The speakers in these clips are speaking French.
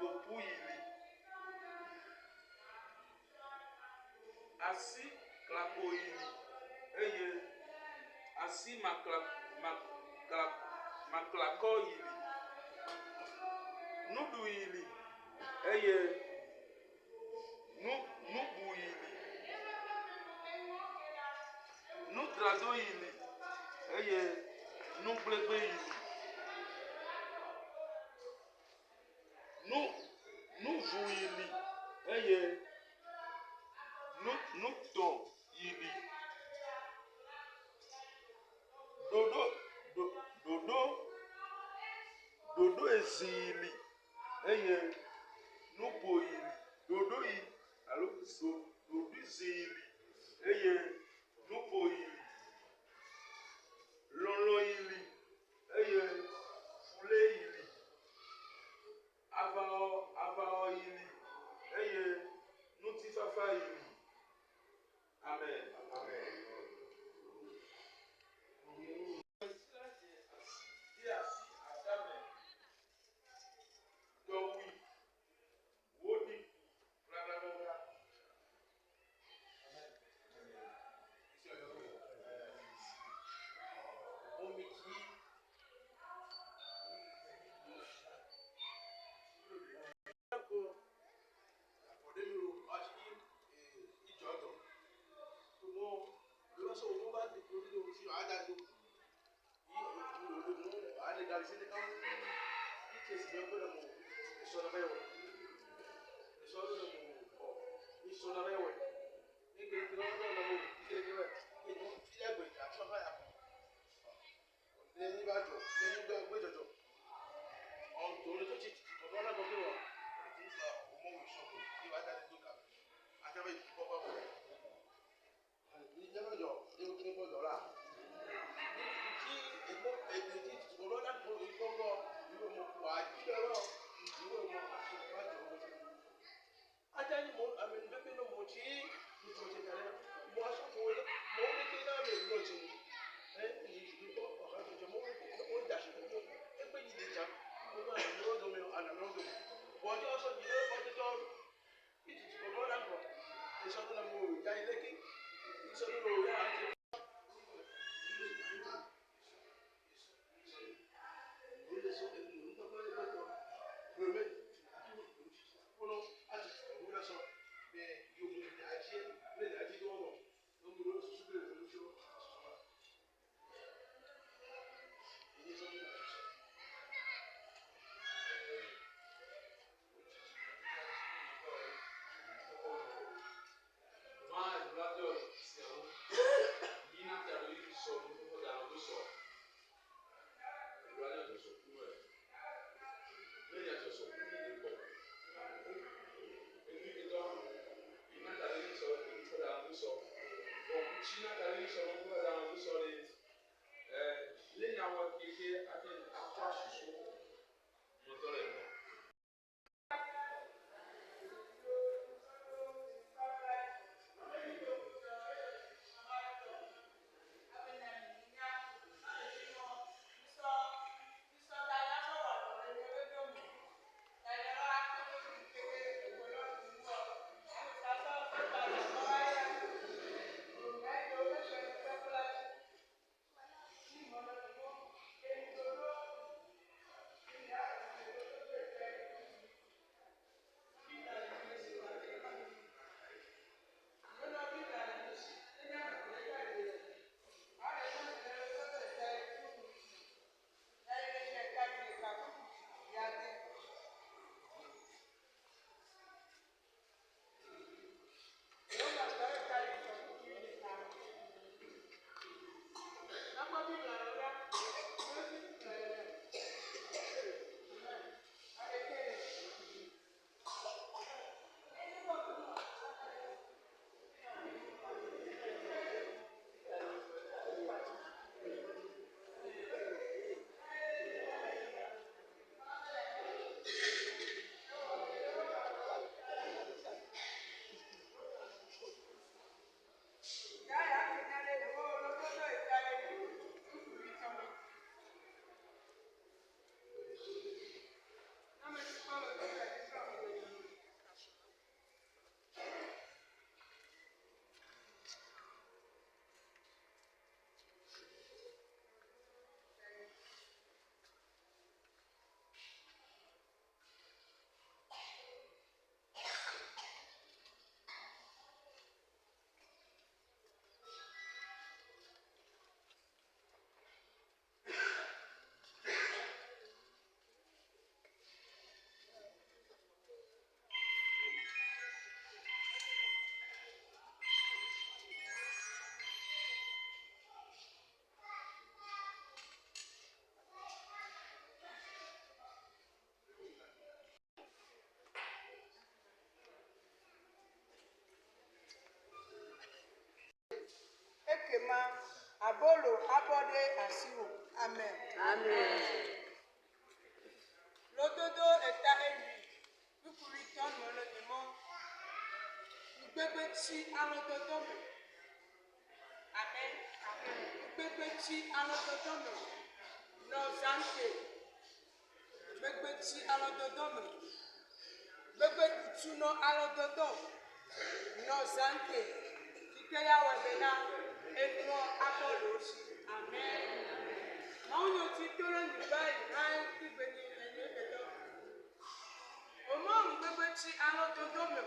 Kopuili. Asi Klakoili. Eye Asi Maklakoili. Nuduili. Eye Nubuili. Nudradoili. Eye Nublegbeili. Nuvuili. Eye Nutoili. Dodo ezili. Eye Nuboili. Dodo I. Alo so. Dodo zili. Eye Nuboili. Loloili. Eye Fuleili. Avaoili. Eye Nutifafaili. Amen. Amen. Abolo abode asiwo. Amen. Amen. L'ododo est à lui. Nous pourrions le démon. Nous bébéti à l'ododo. Amen. Nous bébéti à l'ododo. Nos anté. Bébéti à l'ododo. Bébéti tuno à l'ododo. Nos anté. Kikeya webena. Et nous abolo aussi. Amen. Maunyo titolo Dubai. Hein, qui bénit. Omong bebechi anododome.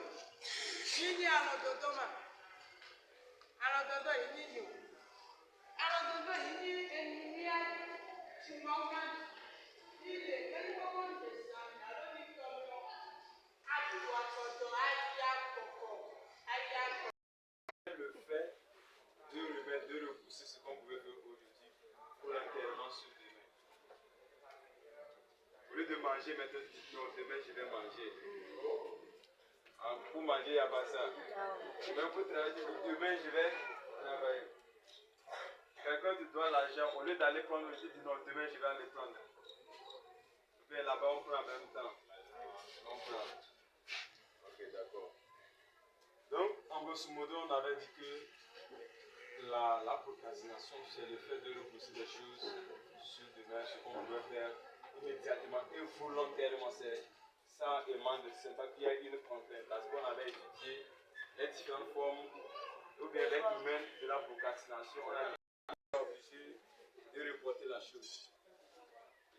Yini anododoma. Anododo yini. Anododo yini eniya chimonga. Ile enwon desan aloni tomo. Aduwa kodo aya koko. Aya koko. Le fait de remettre, de repousser ce qu'on pouvait faire aujourd'hui pour l'enterrement sur demain. Au lieu de manger maintenant, dites non, demain je vais manger. Pour manger, il n'y a pas ça. Même pour travailler, demain je vais travailler. Quelqu'un te doit l'argent, au lieu d'aller prendre le dit non, demain je vais aller prendre. Mais là-bas on prend en même temps. On prend. Ok, d'accord. Donc, en grosso modo, on avait dit que la procrastination, c'est le fait de repousser des choses sur demain, ce qu'on doit faire immédiatement et volontairement. Ça émane de c'est pas qu'il y a une contrainte. Parce qu'on avait étudié les différentes formes ou bien les domaines de la procrastination. On a été obligé de reporter la chose.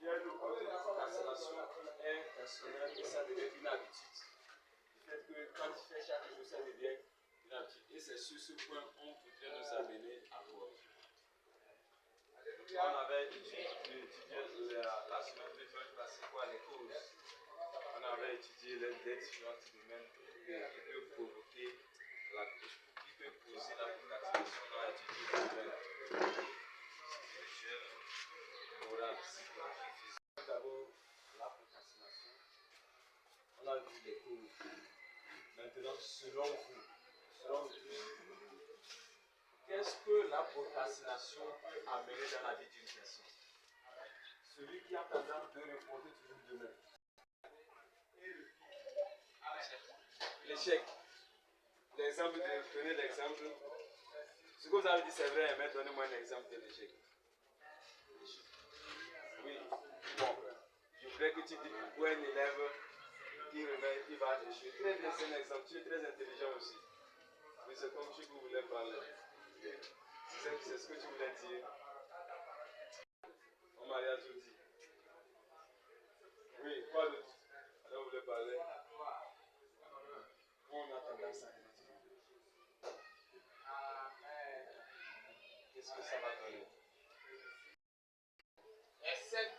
Il y a le côté de la procrastination est personnel et ça devient une habitude. Le fait que quand tu fais chaque chose, ça devient une habitude. Et c'est sur ce point qu'on voudrait nous amener à voir. On avait étudié la semaine passée quoi les causes. On avait étudié les différents domaines qui peuvent provoquer qui peuvent poser la procrastination. On a étudié les domaines spirituels, moral, psychologique, physique. D'abord, la procrastination. On a vu les causes. Maintenant, selon vous, qu'est-ce que la procrastination peut amener dans la vie d'une personne? Celui qui a tendance de reporter toujours demain. L'échec. L'exemple, prenez l'exemple. Ce que vous avez dit, c'est vrai, mais donnez-moi un exemple de l'échec. Oui, bon. Je voudrais que tu dises pour un élève qui va échouer. Très bien, c'est un exemple. Tu es très intelligent aussi. Mais c'est comme si vous voulez parler. C'est ce que tu voulais dire. On m'a rien tout dit. Oui, quoi d'autre? Alors vous voulez parler? On a tendance à dire. Qu'est-ce que ça va donner? Et cette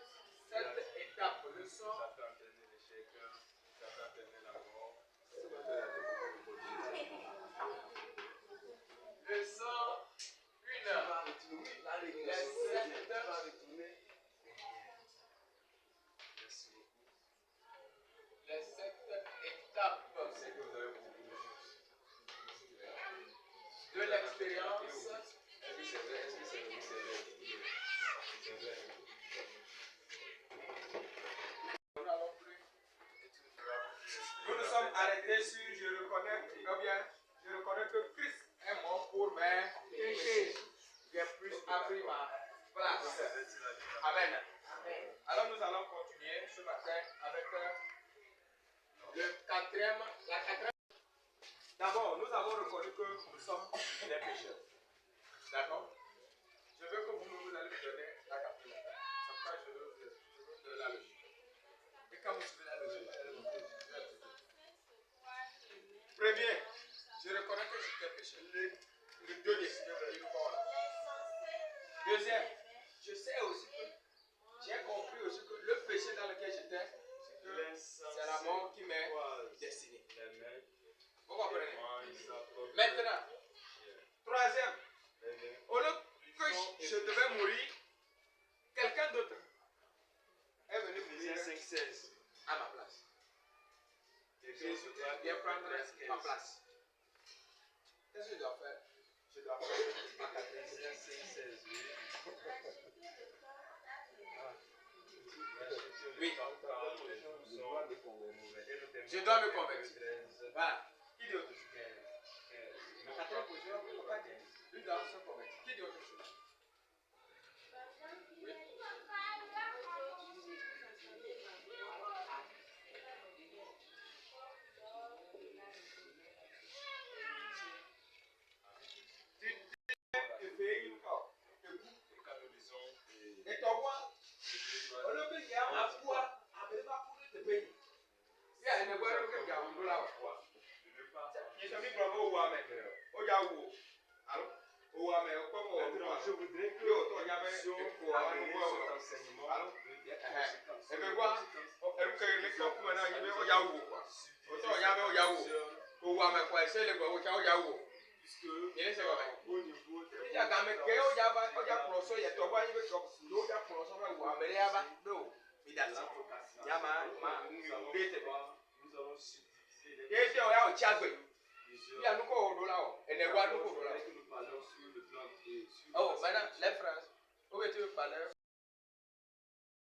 étape, le sort. Ça peut entraîner l'échec, ça peut entraîner la mort. Le sort, une heure. Les 7 heures. Merci beaucoup. Les 7 étapes. C'est que vous avez beaucoup de choses. De l'expérience. Est-ce que c'est vrai? Est-ce que c'est vrai? C'est vrai. Nous n'allons plus. Nous nous sommes arrêtés sur je reconnais que Christ est mort pour mes péchés. J'ai plus appris ma place. Amen. Alors nous allons continuer ce matin avec la quatrième. D'abord, nous avons reconnu que nous sommes des pécheurs. D'accord? Je veux que vous allez me donner la quatrième. Après, je veux vous donner la logique. Et quand vous suivez la logique, premier, je reconnais que j'étais pécheur. Le deuxième, deuxième, je sais aussi que j'ai compris aussi que le péché dans lequel j'étais, c'est la mort qui m'est destinée. Vous comprenez? Maintenant, troisième, au lieu que je devais mourir, quelqu'un d'autre est venu mourir à ma place. Jésus vient prendre ma place. Qu'est-ce que je dois faire? Je dois faire Académicien 5-16. Oui. Je dois me convertir. Voilà. Qui dit autre chose? La quatrième position, on ne peut pas dire. Lui doit se convertir. Qui dit autre chose? Oui. Et toi, on le fait à foi, avec ma poule de pays. Il y a une bonne chose qui a un peu la foi. Je suis mis pour vous, mais au Yahoo. Alors, au Amé, je voudrais que on y avait cet enseignement. Alors, et bien quoi, elle fait les camps maintenant, il y avait au Yahoo. Autant il y avait au Yahoo. Au Amé, quoi, c'est le gars au Yahoo. Il est au niveau de. Il y a des gens qui ont déjà procès, il y a trois ans, il y a déjà procès, ou Amé, il y a non, il y a ça. Il y a nous allons subdiviser les. Il y a un Tchadoué. Il y a nous quoi au dollar, et les Guadeloupe au dollar. Oh, maintenant, les France. Où est-ce que tu veux parler?